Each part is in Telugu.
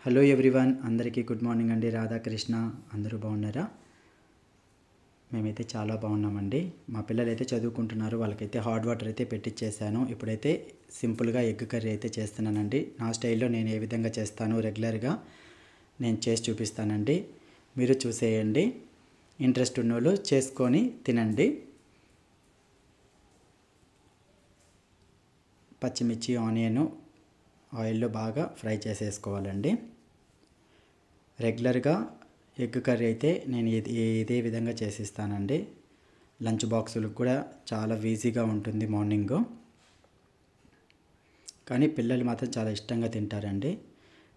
హలో ఎవ్రీవన్, అందరికీ గుడ్ మార్నింగ్ అండి. రాధాకృష్ణ. అందరూ బాగున్నారా? మేమైతే చాలా బాగున్నామండి. మా పిల్లలైతే చదువుకుంటున్నారు. వాళ్ళకైతే హాట్ వాటర్ అయితే పెట్టించేసాను. ఇప్పుడైతే సింపుల్గా ఎగ్ కర్రీ అయితే చేస్తున్నానండి. నా స్టైల్లో నేను ఏ విధంగా చేస్తాను రెగ్యులర్గా నేను చేసి చూపిస్తానండి. మీరు చూసేయండి. ఇంట్రెస్ట్ ఉన్నోళ్ళు చేసుకొని తినండి. పచ్చిమిర్చి, ఆనియన్ ఆయిల్లో బాగా ఫ్రై చేసేసుకోవాలండి. రెగ్యులర్గా ఎగ్ కర్రీ అయితే నేను ఇదే విధంగా చేసిస్తానండి. లంచ్ బాక్సులకు కూడా చాలా ఈజీగా ఉంటుంది మార్నింగు. కానీ పిల్లలు మాత్రం చాలా ఇష్టంగా తింటారండి.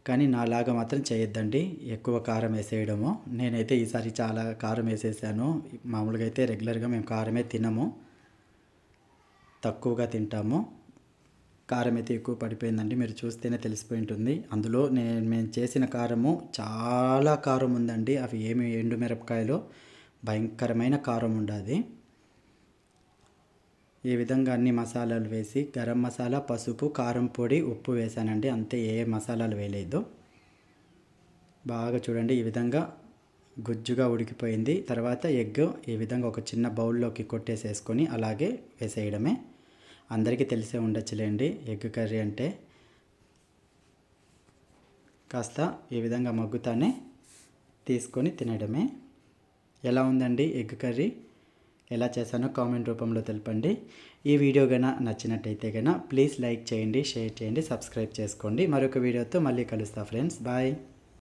కానీ నాలాగా మాత్రం చేయొద్దండి, ఎక్కువ కారం వేసేయడము. నేనైతే ఈసారి చాలా కారం వేసేసాను. మామూలుగా అయితే రెగ్యులర్గా మేము కారమే తినము, తక్కువగా తింటాము. కారం అయితే ఎక్కువ పడిపోయిందండి. మీరు చూస్తేనే తెలిసిపోయి ఉంటుంది. అందులో మేము చేసిన కారము చాలా కారం ఉందండి. అవి ఏమి ఎండుమిరపకాయలు భయంకరమైన కారం ఉండాది. ఈ విధంగా అన్ని మసాలాలు వేసి గరం మసాలా, పసుపు, కారం పొడి, ఉప్పు వేసానండి. అంతే, ఏ మసాలాలు వేయలేదు. బాగా చూడండి, ఈ విధంగా గుజ్జుగా ఉడికిపోయింది. తర్వాత ఎగ్ ఈ విధంగా ఒక చిన్న బౌల్లోకి కొట్టేసేసుకొని అలాగే వేసేయడమే. అందరికీ తెలిసే ఉండొచ్చులేండి, ఎగ్ కర్రీ అంటే. కాస్త ఈ విధంగా మగ్గుతానే తీసుకొని తినడమే. ఎలా ఉందండి ఎగ్ కర్రీ? ఎలా చేశానో కామెంట్ రూపంలో తెలపండి. ఈ వీడియో గన నచ్చినట్టయితే గన ప్లీజ్ లైక్ చేయండి, షేర్ చేయండి, సబ్స్క్రైబ్ చేసుకోండి. మరొక వీడియోతో మళ్ళీ కలుస్తా ఫ్రెండ్స్. బాయ్.